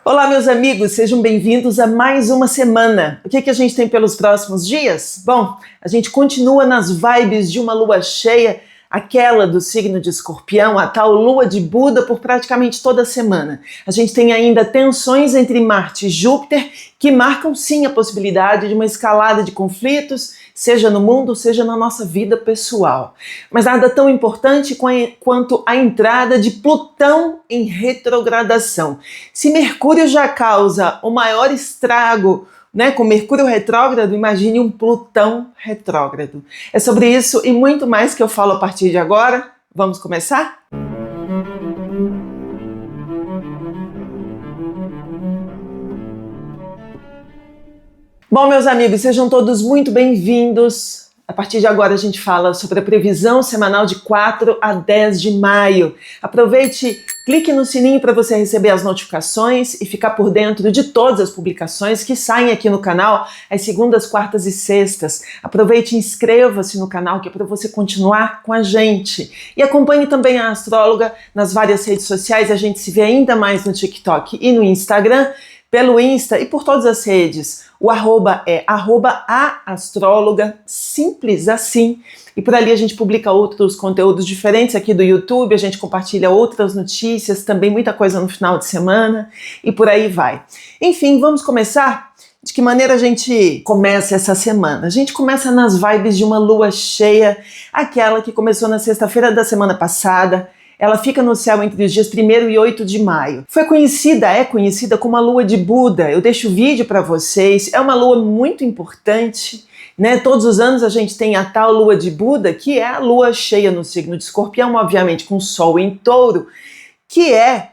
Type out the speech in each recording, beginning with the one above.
Olá, meus amigos, sejam bem-vindos a mais uma semana. O que a gente tem pelos próximos dias? Bom, a gente continua nas vibes de uma lua cheia, aquela do signo de Escorpião, a tal lua de Buda por praticamente toda a semana. A gente tem ainda tensões entre Marte e Júpiter que marcam sim a possibilidade de uma escalada de conflitos, seja no mundo, seja na nossa vida pessoal. Mas nada tão importante quanto a entrada de Plutão em retrogradação. Se Mercúrio já causa o maior estrago, com Mercúrio retrógrado, imagine um Plutão retrógrado. É sobre isso e muito mais que eu falo a partir de agora. Vamos começar? Bom, meus amigos, sejam todos muito bem-vindos. A partir de agora a gente fala sobre a previsão semanal de 4 a 10 de maio. Aproveite, clique no sininho para você receber as notificações e ficar por dentro de todas as publicações que saem aqui no canal às segundas, quartas e sextas. Aproveite e inscreva-se no canal que é para você continuar com a gente. E acompanhe também a Astróloga nas várias redes sociais. A gente se vê ainda mais no TikTok e no Instagram, pelo Insta e por todas as redes. O arroba é @aastróloga, simples assim. E por ali a gente publica outros conteúdos diferentes aqui do YouTube, a gente compartilha outras notícias, também muita coisa no final de semana e por aí vai. Enfim, vamos começar? De que maneira a gente começa essa semana? A gente começa nas vibes de uma lua cheia, aquela que começou na sexta-feira da semana passada. Ela fica no céu entre os dias 1º e 8 de maio. É conhecida como a lua de Buda. Eu deixo o vídeo para vocês. É uma lua muito importante, né? Todos os anos a gente tem a tal lua de Buda, que é a lua cheia no signo de Escorpião, obviamente com Sol em Touro, que é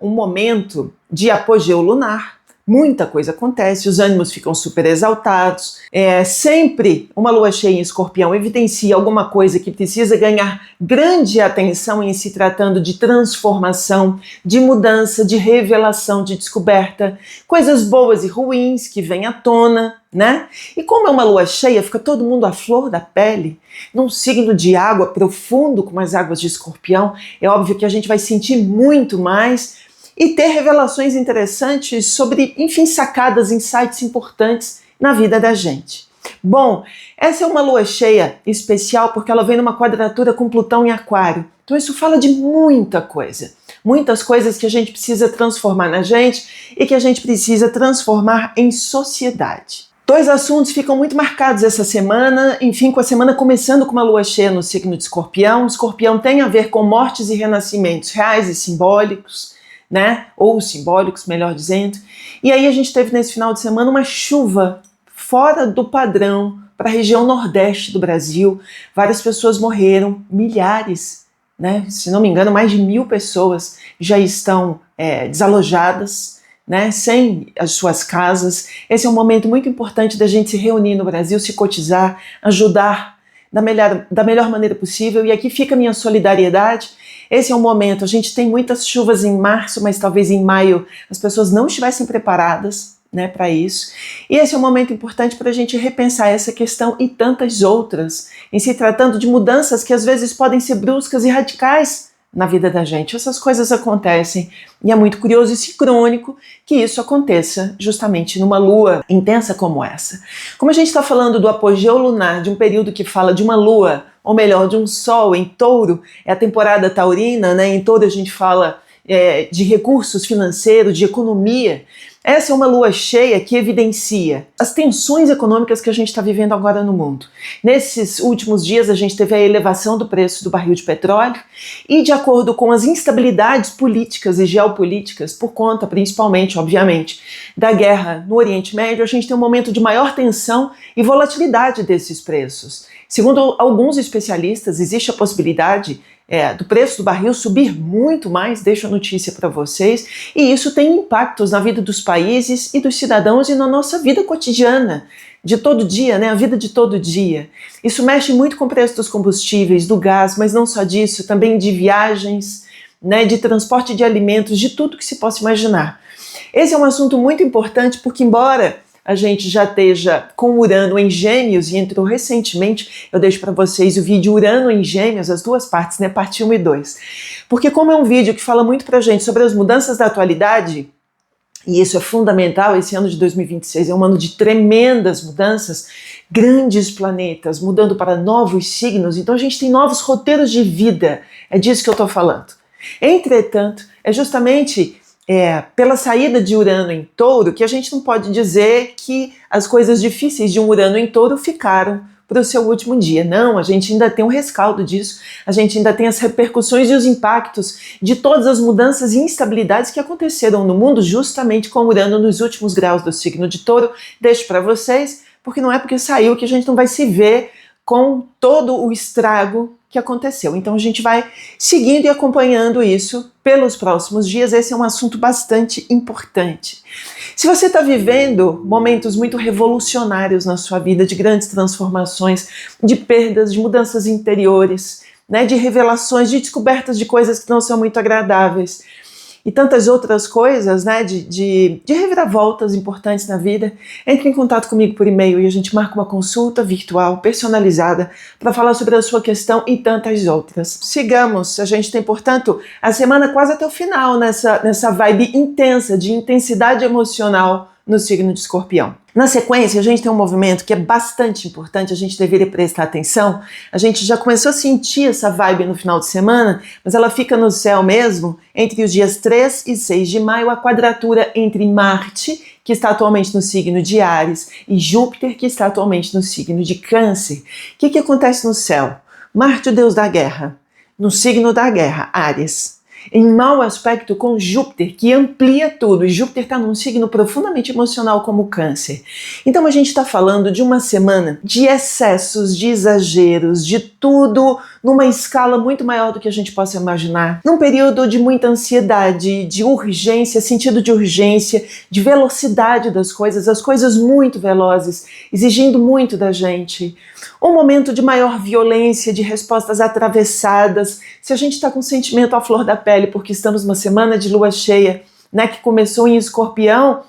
um momento de apogeu lunar. Muita coisa acontece, os ânimos ficam super exaltados. Sempre uma lua cheia em Escorpião evidencia alguma coisa que precisa ganhar grande atenção em se tratando de transformação, de mudança, de revelação, de descoberta. Coisas boas e ruins que vêm à tona, né? E como é uma lua cheia, fica todo mundo à flor da pele, num signo de água profundo como as águas de Escorpião. É óbvio que a gente vai sentir muito mais e ter revelações interessantes sobre, enfim, sacadas, insights importantes na vida da gente. Bom, essa é uma lua cheia especial porque ela vem numa quadratura com Plutão em Aquário. Então isso fala de muita coisa. Muitas coisas que a gente precisa transformar na gente e que a gente precisa transformar em sociedade. Dois assuntos ficam muito marcados essa semana, enfim, com a semana começando com uma lua cheia no signo de Escorpião. Escorpião tem a ver com mortes e renascimentos reais e simbólicos, né? Ou simbólicos, melhor dizendo. E aí a gente teve nesse final de semana uma chuva fora do padrão para a região nordeste do Brasil. Várias pessoas morreram, milhares, né? Se não me engano, mais de 1.000 pessoas já estão desalojadas, né? Sem as suas casas. Esse é um momento muito importante da gente se reunir no Brasil, se cotizar, ajudar da melhor maneira possível. E aqui fica a minha solidariedade. Esse é um momento, a gente tem muitas chuvas em março, mas talvez em maio as pessoas não estivessem preparadas, né, para isso. E esse é um momento importante para a gente repensar essa questão e tantas outras, em se tratando de mudanças que às vezes podem ser bruscas e radicais na vida da gente. Essas coisas acontecem e é muito curioso e sincrônico que isso aconteça justamente numa lua intensa como essa. Como a gente está falando do apogeu lunar, de um período que fala de uma lua, ou melhor, de um sol em Touro, é a temporada taurina, né? Em Touro a gente fala de recursos financeiros, de economia. Essa é uma lua cheia que evidencia as tensões econômicas que a gente está vivendo agora no mundo. Nesses últimos dias a gente teve a elevação do preço do barril de petróleo e, de acordo com as instabilidades políticas e geopolíticas, por conta principalmente, obviamente, da guerra no Oriente Médio, a gente tem um momento de maior tensão e volatilidade desses preços. Segundo alguns especialistas, existe a possibilidade do preço do barril subir muito mais, deixo a notícia para vocês, e isso tem impactos na vida dos países e dos cidadãos e na nossa vida cotidiana, de todo dia, né? A vida de todo dia. Isso mexe muito com o preço dos combustíveis, do gás, mas não só disso, também de viagens, né? De transporte de alimentos, de tudo que se possa imaginar. Esse é um assunto muito importante porque, embora a gente já esteja com Urano em Gêmeos e entrou recentemente, eu deixo para vocês o vídeo Urano em Gêmeos, as duas partes, né, parte 1 e 2. Porque como é um vídeo que fala muito pra gente sobre as mudanças da atualidade, E isso é fundamental. Esse ano de 2026 é um ano de tremendas mudanças, grandes planetas mudando para novos signos, então a gente tem novos roteiros de vida, é disso que eu estou falando. Entretanto, é justamente pela saída de Urano em Touro que a gente não pode dizer que as coisas difíceis de um Urano em Touro ficaram para o seu último dia. Não, a gente ainda tem um rescaldo disso, a gente ainda tem as repercussões e os impactos de todas as mudanças e instabilidades que aconteceram no mundo justamente com Urano nos últimos graus do signo de Touro. Deixo para vocês, porque não é porque saiu que a gente não vai se ver com todo o estrago que aconteceu. Então a gente vai seguindo e acompanhando isso pelos próximos dias. Esse é um assunto bastante importante. Se você está vivendo momentos muito revolucionários na sua vida, de grandes transformações, de perdas, de mudanças interiores, de revelações, de descobertas de coisas que não são muito agradáveis, e tantas outras coisas, de reviravoltas importantes na vida, entre em contato comigo por e-mail e a gente marca uma consulta virtual personalizada para falar sobre a sua questão e tantas outras. Sigamos, a gente tem, portanto, a semana quase até o final nessa vibe intensa, de intensidade emocional no signo de Escorpião. Na sequência, a gente tem um movimento que é bastante importante, a gente deveria prestar atenção. A gente já começou a sentir essa vibe no final de semana, mas ela fica no céu mesmo entre os dias 3 e 6 de maio, a quadratura entre Marte, que está atualmente no signo de Áries, e Júpiter, que está atualmente no signo de Câncer. O que acontece no céu? Marte, o deus da guerra, no signo da guerra, Áries, em mau aspecto com Júpiter, que amplia tudo, e Júpiter está num signo profundamente emocional como Câncer. Então a gente está falando de uma semana de excessos, de exageros, de tudo numa escala muito maior do que a gente possa imaginar, num período de muita ansiedade, de urgência, sentido de urgência, de velocidade das coisas, as coisas muito velozes, exigindo muito da gente. Um momento de maior violência, de respostas atravessadas. Se a gente está com sentimento à flor da pele, porque estamos numa semana de lua cheia, que começou em Escorpião,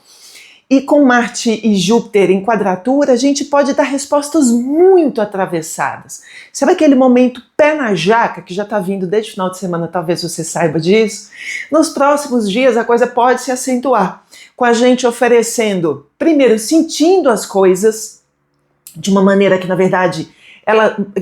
e com Marte e Júpiter em quadratura, a gente pode dar respostas muito atravessadas. Sabe aquele momento pé na jaca, que já está vindo desde o final de semana, talvez você saiba disso? Nos próximos dias a coisa pode se acentuar, com a gente oferecendo, primeiro, sentindo as coisas, de uma maneira que, na verdade,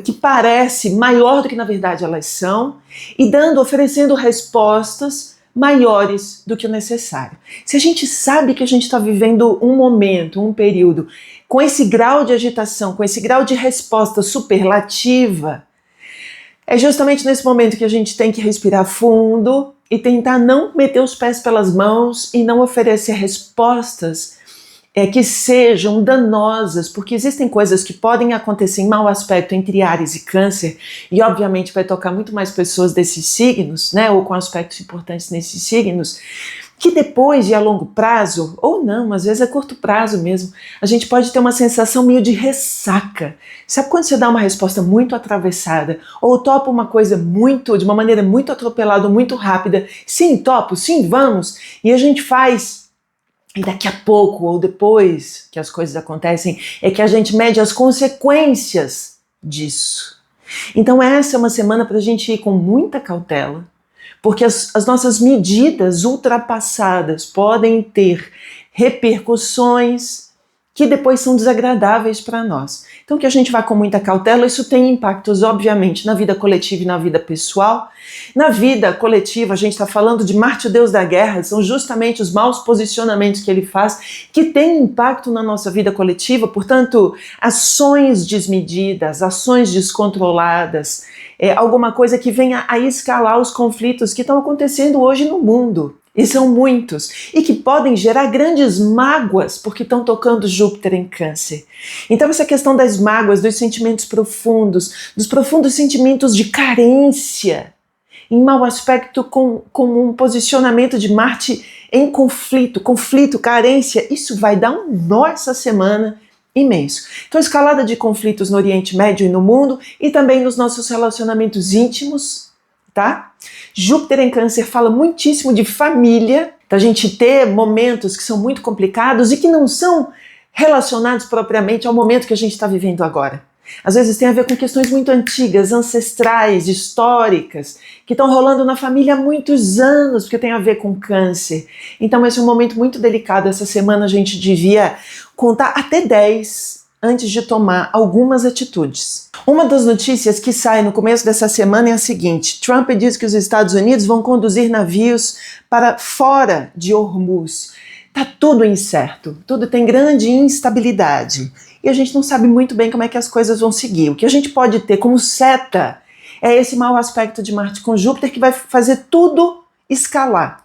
que parece maior do que, na verdade, elas são, e oferecendo respostas maiores do que o necessário. Se a gente sabe que a gente está vivendo um momento, um período, com esse grau de agitação, com esse grau de resposta superlativa, é justamente nesse momento que a gente tem que respirar fundo e tentar não meter os pés pelas mãos e não oferecer respostas que sejam danosas, porque existem coisas que podem acontecer em mau aspecto entre Áries e Câncer, e obviamente vai tocar muito mais pessoas desses signos, ou com aspectos importantes nesses signos, que depois, de a longo prazo, ou não, às vezes a curto prazo mesmo, a gente pode ter uma sensação meio de ressaca. Sabe quando você dá uma resposta muito atravessada, ou topa uma coisa de uma maneira muito atropelada, muito rápida, sim, topo, sim, vamos, e a gente faz. E daqui a pouco, ou depois que as coisas acontecem, é que a gente mede as consequências disso. Então essa é uma semana para a gente ir com muita cautela, porque as nossas medidas ultrapassadas podem ter repercussões que depois são desagradáveis para nós. Então que a gente vá com muita cautela. Isso tem impactos, obviamente, na vida coletiva e na vida pessoal. Na vida coletiva, a gente está falando de Marte, o deus da guerra, são justamente os maus posicionamentos que ele faz que têm impacto na nossa vida coletiva, portanto, ações desmedidas, ações descontroladas, alguma coisa que venha a escalar os conflitos que estão acontecendo hoje no mundo. E são muitos, e que podem gerar grandes mágoas, porque estão tocando Júpiter em Câncer. Então essa questão das mágoas, dos sentimentos profundos, dos profundos sentimentos de carência, em mau aspecto com um posicionamento de Marte em conflito, carência, isso vai dar um nó essa semana imenso. Então escalada de conflitos no Oriente Médio e no mundo, e também nos nossos relacionamentos íntimos, tá? Júpiter em Câncer fala muitíssimo de família, da gente ter momentos que são muito complicados e que não são relacionados propriamente ao momento que a gente está vivendo agora. Às vezes tem a ver com questões muito antigas, ancestrais, históricas, que estão rolando na família há muitos anos, porque tem a ver com câncer. Então esse é um momento muito delicado. Essa semana a gente devia contar até 10 antes de tomar algumas atitudes. Uma das notícias que sai no começo dessa semana é a seguinte: Trump diz que os Estados Unidos vão conduzir navios para fora de Hormuz. Tá tudo incerto, tudo tem grande instabilidade. E a gente não sabe muito bem como é que as coisas vão seguir. O que a gente pode ter como seta é esse mau aspecto de Marte com Júpiter, que vai fazer tudo escalar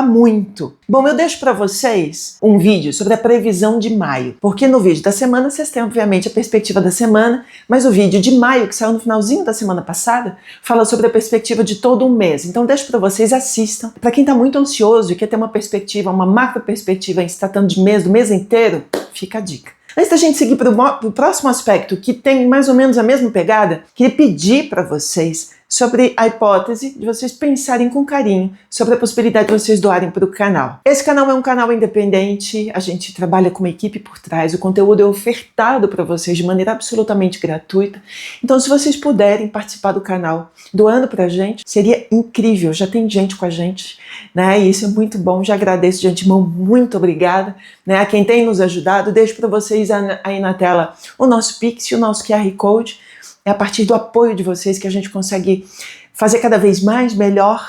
muito. Bom, eu deixo para vocês um vídeo sobre a previsão de maio, porque no vídeo da semana vocês têm obviamente a perspectiva da semana, mas o vídeo de maio, que saiu no finalzinho da semana passada, fala sobre a perspectiva de todo um mês. Então deixo para vocês, assistam. Para quem está muito ansioso e quer ter uma perspectiva, uma macro perspectiva em se tratando de mês, do mês inteiro, fica a dica. Antes da gente seguir para o próximo aspecto, que tem mais ou menos a mesma pegada, queria pedir para vocês sobre a hipótese de vocês pensarem com carinho sobre a possibilidade de vocês doarem para o canal. Esse canal é um canal independente, a gente trabalha com uma equipe por trás, o conteúdo é ofertado para vocês de maneira absolutamente gratuita. Então, se vocês puderem participar do canal doando para a gente, seria incrível. Já tem gente com a gente, né? E isso é muito bom. Já agradeço de antemão, muito obrigada, né? A quem tem nos ajudado. Deixo para vocês aí na tela o nosso Pix e o nosso QR Code. É a partir do apoio de vocês que a gente consegue fazer cada vez mais, melhor,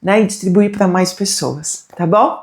né, e distribuir para mais pessoas, tá bom?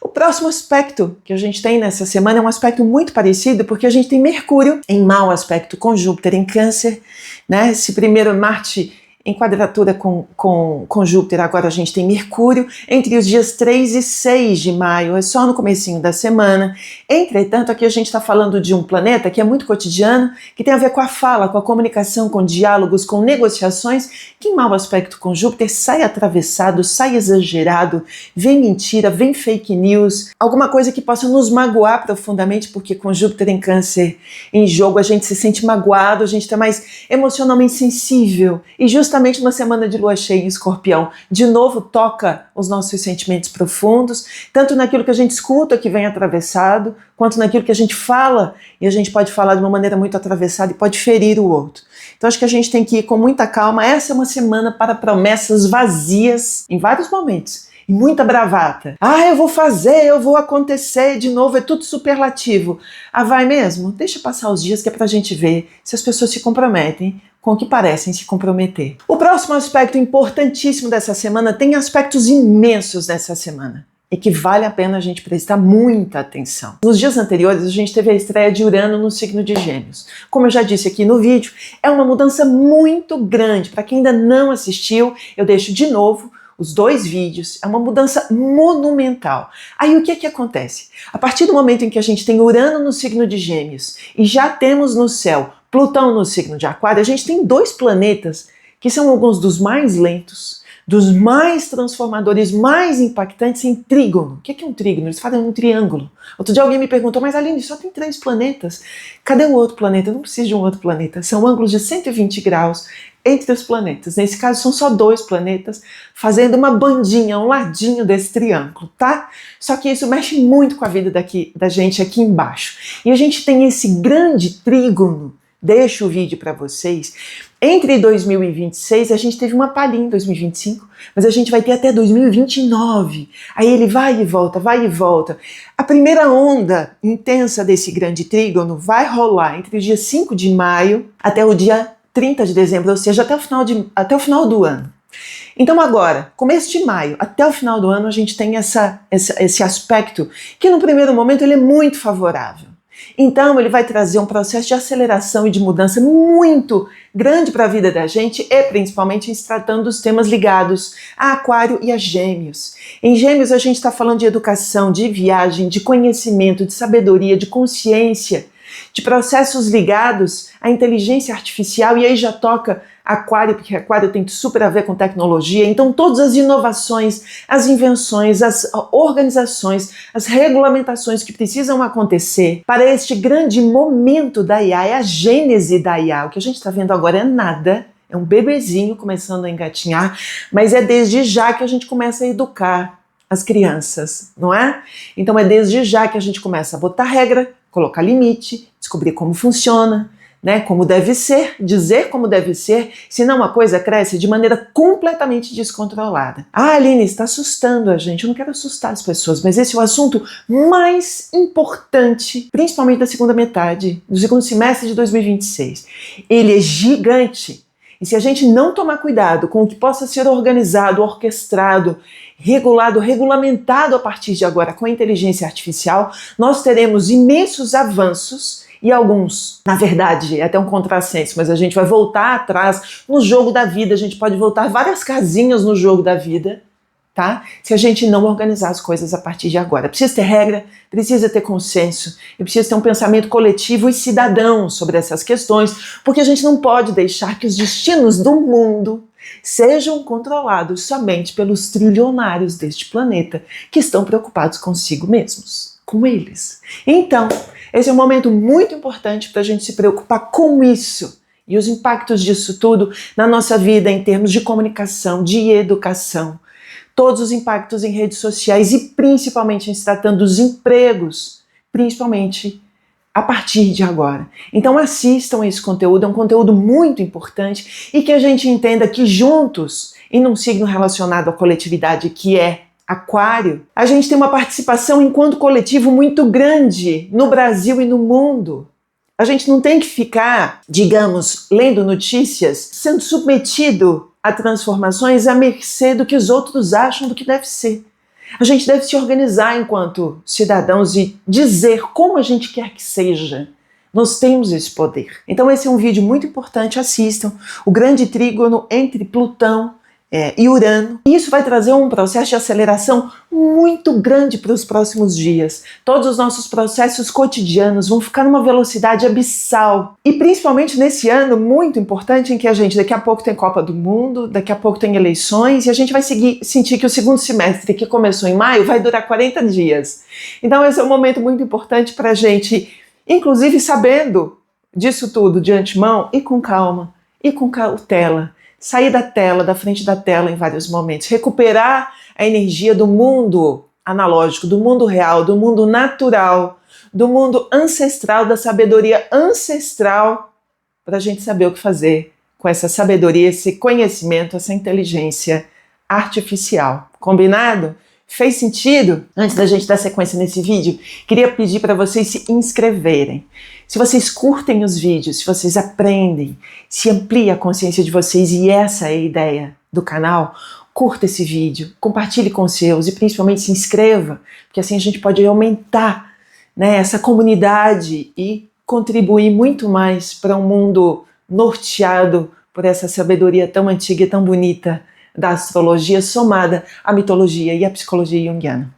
O próximo aspecto que a gente tem nessa semana é um aspecto muito parecido, porque a gente tem Mercúrio em mau aspecto com Júpiter em Câncer, né? Esse primeiro Marte em quadratura com Júpiter, agora a gente tem Mercúrio entre os dias 3 e 6 de maio, é só no comecinho da semana. Entretanto, aqui a gente está falando de um planeta que é muito cotidiano, que tem a ver com a fala, com a comunicação, com diálogos, com negociações, que em mau aspecto com Júpiter sai atravessado, sai exagerado, vem mentira, vem fake news, alguma coisa que possa nos magoar profundamente, porque com Júpiter em Câncer em jogo a gente se sente magoado, a gente está mais emocionalmente sensível, e justamente numa semana de lua cheia em Escorpião, de novo toca os nossos sentimentos profundos, tanto naquilo que a gente escuta que vem atravessado, quanto naquilo que a gente fala, e a gente pode falar de uma maneira muito atravessada e pode ferir o outro. Então acho que a gente tem que ir com muita calma. Essa é uma semana para promessas vazias em vários momentos. E muita bravata. Ah, eu vou fazer, eu vou acontecer, de novo, é tudo superlativo. Ah, vai mesmo? Deixa passar os dias que é pra gente ver se as pessoas se comprometem com o que parecem se comprometer. O próximo aspecto importantíssimo dessa semana tem aspectos imensos dessa semana e que vale a pena a gente prestar muita atenção. Nos dias anteriores a gente teve a estreia de Urano no signo de Gêmeos. Como eu já disse aqui no vídeo, é uma mudança muito grande. Para quem ainda não assistiu, eu deixo de novo os 2 vídeos, é uma mudança monumental. Aí o que acontece? A partir do momento em que a gente tem Urano no signo de Gêmeos e já temos no céu Plutão no signo de Aquário, a gente tem 2 planetas que são alguns dos mais lentos, dos mais transformadores, mais impactantes em trígono. O que é um trígono? Eles falam um triângulo. Outro dia alguém me perguntou, mas Aline, só tem 3 planetas. Cadê o outro planeta? Eu não preciso de um outro planeta. São ângulos de 120 graus entre os planetas. Nesse caso, são só 2 planetas fazendo uma bandinha, um ladinho desse triângulo, tá? Só que isso mexe muito com a vida da gente aqui embaixo. E a gente tem esse grande trígono. Deixo o vídeo para vocês. Entre 2026, a gente teve uma palhinha em 2025, mas a gente vai ter até 2029. Aí ele vai e volta, vai e volta. A primeira onda intensa desse grande trígono vai rolar entre o dia 5 de maio até o dia 30 de dezembro, ou seja, até o final do ano. Então agora, começo de maio até o final do ano, a gente tem esse aspecto que no primeiro momento ele é muito favorável. Então ele vai trazer um processo de aceleração e de mudança muito grande para a vida da gente e principalmente em se tratando dos temas ligados a Aquário e a Gêmeos. Em Gêmeos a gente está falando de educação, de viagem, de conhecimento, de sabedoria, de consciência, de processos ligados à inteligência artificial, e aí já toca Aquário, porque Aquário tem super a ver com tecnologia. Então todas as inovações, as invenções, as organizações, as regulamentações que precisam acontecer para este grande momento da IA, é a gênese da IA. O que a gente está vendo agora é nada, é um bebezinho começando a engatinhar, mas é desde já que a gente começa a educar as crianças, não é? Então é desde já que a gente começa a botar regra, colocar limite, descobrir como funciona, né, como deve ser, dizer como deve ser, senão uma coisa cresce de maneira completamente descontrolada. Ah, Aline, está assustando a gente. Eu não quero assustar as pessoas, mas esse é o assunto mais importante, principalmente da segunda metade, do segundo semestre de 2026. Ele é gigante. E se a gente não tomar cuidado com o que possa ser organizado, orquestrado, regulado, regulamentado a partir de agora com a inteligência artificial, nós teremos imensos avanços e alguns, na verdade, é até um contrassenso, mas a gente vai voltar atrás no jogo da vida, a gente pode voltar várias casinhas no jogo da vida, tá? Se a gente não organizar as coisas a partir de agora. Precisa ter regra, precisa ter consenso, e precisa ter um pensamento coletivo e cidadão sobre essas questões, porque a gente não pode deixar que os destinos do mundo sejam controlados somente pelos trilionários deste planeta, que estão preocupados consigo mesmos, com eles. Então, esse é um momento muito importante para a gente se preocupar com isso e os impactos disso tudo na nossa vida em termos de comunicação, de educação, todos os impactos em redes sociais e principalmente em se tratando dos empregos, principalmente a partir de agora. Então assistam esse conteúdo, é um conteúdo muito importante e que a gente entenda que juntos, e num signo relacionado à coletividade que é Aquário, a gente tem uma participação enquanto coletivo muito grande no Brasil e no mundo. A gente não tem que ficar, digamos, lendo notícias, sendo submetido a transformações à mercê do que os outros acham do que deve ser. A gente deve se organizar enquanto cidadãos e dizer como a gente quer que seja. Nós temos esse poder. Então esse é um vídeo muito importante, assistam. O grande trígono entre Plutão e Urano. E isso vai trazer um processo de aceleração muito grande para os próximos dias. Todos os nossos processos cotidianos vão ficar numa velocidade abissal. E principalmente nesse ano muito importante em que a gente daqui a pouco tem Copa do Mundo, daqui a pouco tem eleições e a gente vai sentir que o segundo semestre que começou em maio vai durar 40 dias. Então esse é um momento muito importante para a gente, inclusive sabendo disso tudo de antemão e com calma e com cautela. Sair da tela, da frente da tela em vários momentos, recuperar a energia do mundo analógico, do mundo real, do mundo natural, do mundo ancestral, da sabedoria ancestral, para a gente saber o que fazer com essa sabedoria, esse conhecimento, essa inteligência artificial. Combinado? Fez sentido? Antes da gente dar sequência nesse vídeo, queria pedir para vocês se inscreverem. Se vocês curtem os vídeos, se vocês aprendem, se amplia a consciência de vocês, e essa é a ideia do canal, curta esse vídeo, compartilhe com os seus e principalmente se inscreva, porque assim a gente pode aumentar, né, essa comunidade e contribuir muito mais para um mundo norteado por essa sabedoria tão antiga e tão bonita da astrologia somada à mitologia e à psicologia junguiana.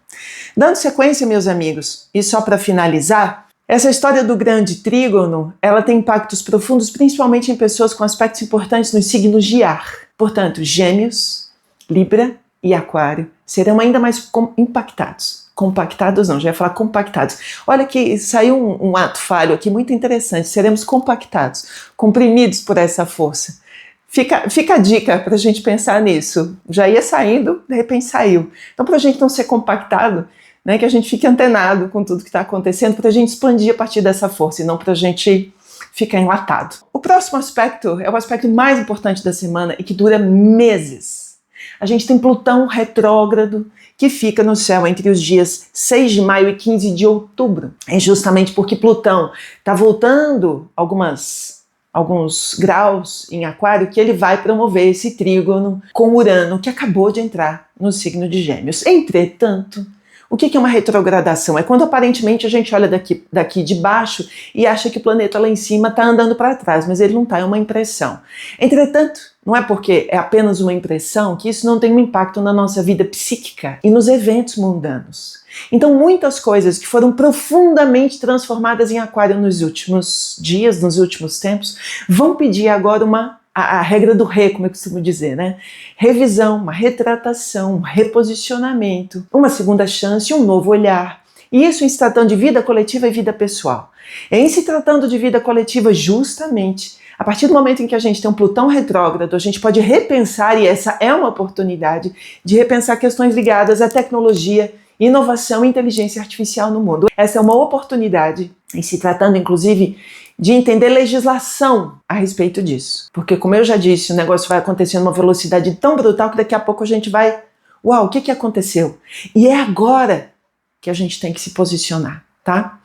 Dando sequência, meus amigos, e só para finalizar, essa história do grande trígono, ela tem impactos profundos, principalmente em pessoas com aspectos importantes nos signos de ar. Portanto, Gêmeos, Libra e Aquário serão ainda mais impactados. Compactados não, já ia falar compactados. Olha que saiu um ato falho aqui muito interessante, seremos compactados, comprimidos por essa força. Fica a dica para a gente pensar nisso. Já ia saindo, de repente saiu. Então, para a gente não ser compactado, né, que a gente fique antenado com tudo que está acontecendo, para a gente expandir a partir dessa força, e não para a gente ficar enlatado. O próximo aspecto é o aspecto mais importante da semana e que dura meses. A gente tem Plutão retrógrado que fica no céu entre os dias 6 de maio e 15 de outubro. É justamente porque Plutão está voltando alguns graus em Aquário que ele vai promover esse trígono com Urano que acabou de entrar no signo de Gêmeos. Entretanto, o que é uma retrogradação? É quando aparentemente a gente olha daqui de baixo e acha que o planeta lá em cima está andando para trás, mas ele não está, é uma impressão. Entretanto, não é porque é apenas uma impressão que isso não tem um impacto na nossa vida psíquica e nos eventos mundanos. Então muitas coisas que foram profundamente transformadas em Aquário nos últimos dias, nos últimos tempos, vão pedir agora a regra do re, como eu costumo dizer, né? Revisão, uma retratação, um reposicionamento, uma segunda chance, um novo olhar. E isso em se tratando de vida coletiva e vida pessoal. Em se tratando de vida coletiva, justamente, a partir do momento em que a gente tem um Plutão retrógrado, a gente pode repensar, e essa é uma oportunidade, de repensar questões ligadas à tecnologia, inovação e inteligência artificial no mundo. Essa é uma oportunidade, em se tratando inclusive de entender legislação a respeito disso. Porque, como eu já disse, o negócio vai acontecer numa velocidade tão brutal que daqui a pouco a gente vai... Uau, o que aconteceu? E é agora que a gente tem que se posicionar, tá?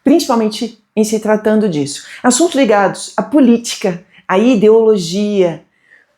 Principalmente em se tratando disso. Assuntos ligados à política, à ideologia,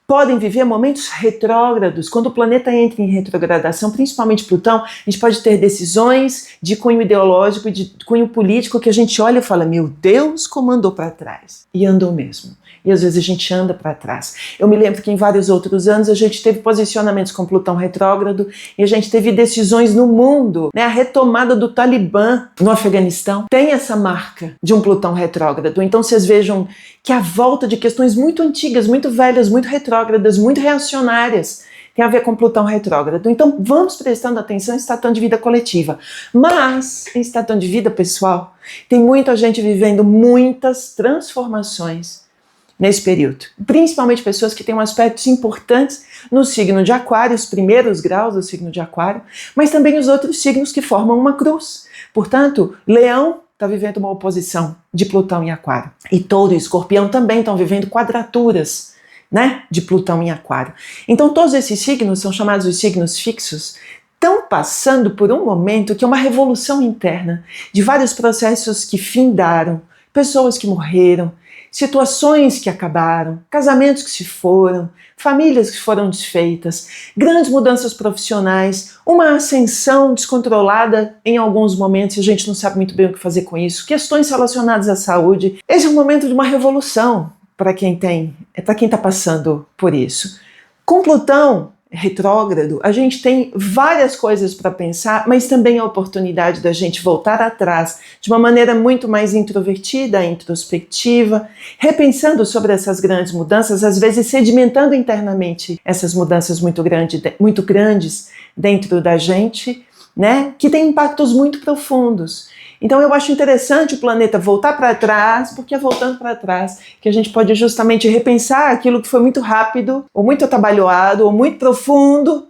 podem viver momentos retrógrados. Quando o planeta entra em retrogradação, principalmente Plutão, a gente pode ter decisões de cunho ideológico e de cunho político que a gente olha e fala, meu Deus, como andou para trás. E andou mesmo. E às vezes a gente anda para trás. Eu me lembro que em vários outros anos a gente teve posicionamentos com Plutão retrógrado e a gente teve decisões no mundo, né? A retomada do Talibã no Afeganistão tem essa marca de um Plutão retrógrado. Então vocês vejam que a volta de questões muito antigas, muito velhas, muito retrógradas, muito reacionárias, tem a ver com Plutão retrógrado. Então vamos prestando atenção em estação de vida coletiva. Mas em estação de vida pessoal, tem muita gente vivendo muitas transformações nesse período. Principalmente pessoas que têm aspectos importantes no signo de Aquário, os primeiros graus do signo de Aquário, mas também os outros signos que formam uma cruz. Portanto, Leão está vivendo uma oposição de Plutão em Aquário. E Touro e Escorpião também estão vivendo quadraturas, né, de Plutão em Aquário. Então todos esses signos são chamados de signos fixos, estão passando por um momento que é uma revolução interna de vários processos que findaram, pessoas que morreram, situações que acabaram, casamentos que se foram, famílias que foram desfeitas, grandes mudanças profissionais, uma ascensão descontrolada em alguns momentos e a gente não sabe muito bem o que fazer com isso, questões relacionadas à saúde. Esse é um momento de uma revolução para quem está passando por isso. Com Plutão retrógrado, a gente tem várias coisas para pensar, mas também a oportunidade da gente voltar atrás de uma maneira muito mais introvertida, introspectiva, repensando sobre essas grandes mudanças, às vezes sedimentando internamente essas mudanças muito grandes dentro da gente, né, que tem impactos muito profundos. Então eu acho interessante o planeta voltar para trás, porque é voltando para trás que a gente pode justamente repensar aquilo que foi muito rápido, ou muito atabalhoado, ou muito profundo,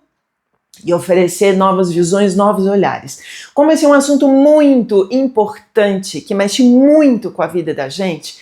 e oferecer novas visões, novos olhares. Como esse é um assunto muito importante, que mexe muito com a vida da gente,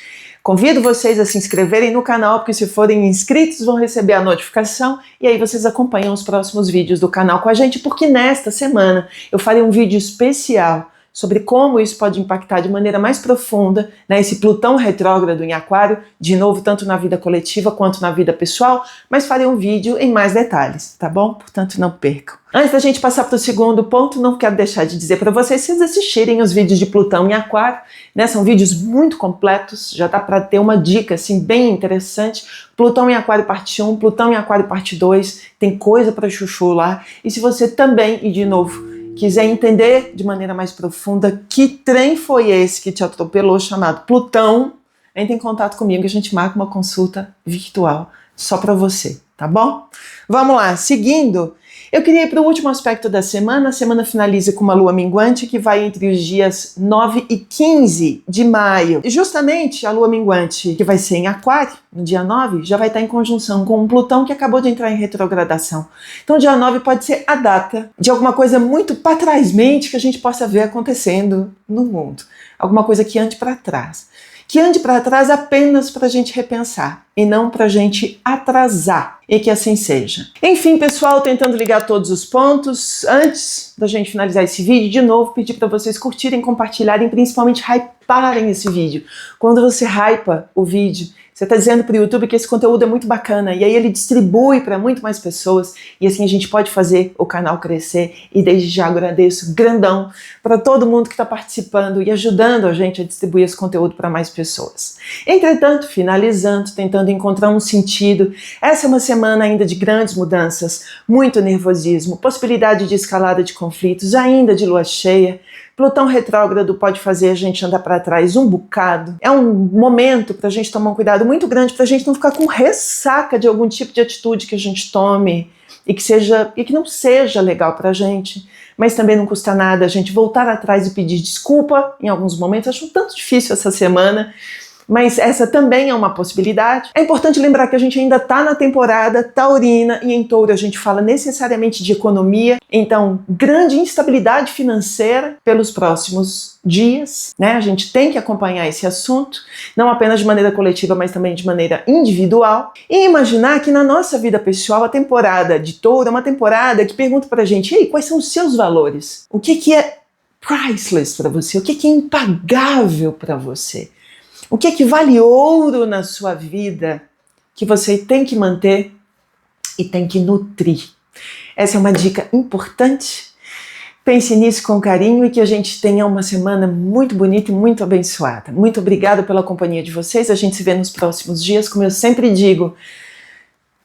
convido vocês a se inscreverem no canal, porque se forem inscritos vão receber a notificação e aí vocês acompanham os próximos vídeos do canal com a gente, porque nesta semana eu farei um vídeo especial sobre como isso pode impactar de maneira mais profunda, né, esse Plutão retrógrado em Aquário, de novo, tanto na vida coletiva quanto na vida pessoal, mas farei um vídeo em mais detalhes, tá bom? Portanto, não percam. Antes da gente passar para o segundo ponto, não quero deixar de dizer para vocês assistirem os vídeos de Plutão em Aquário, né, são vídeos muito completos, já dá para ter uma dica assim, bem interessante. Plutão em Aquário parte 1, Plutão em Aquário parte 2, tem coisa para chuchu lá, e se você também, e de novo, quiser entender de maneira mais profunda que trem foi esse que te atropelou, chamado Plutão, entre em contato comigo e a gente marca uma consulta virtual só para você, tá bom? Vamos lá, seguindo, eu queria ir para o último aspecto da semana. A semana finaliza com uma lua minguante que vai entre os dias 9 e 15 de maio. E justamente a lua minguante, que vai ser em Aquário, no dia 9, já vai estar em conjunção com um Plutão que acabou de entrar em retrogradação. Então dia 9 pode ser a data de alguma coisa muito para trás-mente que a gente possa ver acontecendo no mundo. Alguma coisa que ande para trás. Que ande para trás apenas para a gente repensar e não para a gente atrasar, e que assim seja. Enfim, pessoal, tentando ligar todos os pontos, antes da gente finalizar esse vídeo, de novo, pedir para vocês curtirem, compartilharem, principalmente hyparem esse vídeo. Quando você hypa o vídeo, você está dizendo para o YouTube que esse conteúdo é muito bacana e aí ele distribui para muito mais pessoas e assim a gente pode fazer o canal crescer. E desde já agradeço grandão para todo mundo que está participando e ajudando a gente a distribuir esse conteúdo para mais pessoas. Entretanto, finalizando, tentando encontrar um sentido, essa é uma semana ainda de grandes mudanças, muito nervosismo, possibilidade de escalada de conflitos, ainda de lua cheia. Plutão retrógrado pode fazer a gente andar para trás um bocado. É um momento para a gente tomar um cuidado muito grande para a gente não ficar com ressaca de algum tipo de atitude que a gente tome e que não seja legal para a gente. Mas também não custa nada a gente voltar atrás e pedir desculpa em alguns momentos. Acho um tanto difícil essa semana, mas essa também é uma possibilidade. É importante lembrar que a gente ainda está na temporada taurina e em touro a gente fala necessariamente de economia, então grande instabilidade financeira pelos próximos dias, né? A gente tem que acompanhar esse assunto, não apenas de maneira coletiva, mas também de maneira individual, e imaginar que na nossa vida pessoal a temporada de touro é uma temporada que pergunta pra gente: ei, quais são os seus valores? O que é priceless para você? O que é impagável para você? O que vale ouro na sua vida que você tem que manter e tem que nutrir? Essa é uma dica importante. Pense nisso com carinho e que a gente tenha uma semana muito bonita e muito abençoada. Muito obrigada pela companhia de vocês. A gente se vê nos próximos dias. Como eu sempre digo,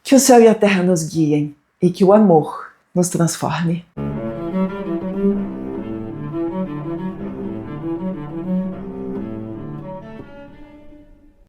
que o céu e a terra nos guiem e que o amor nos transforme.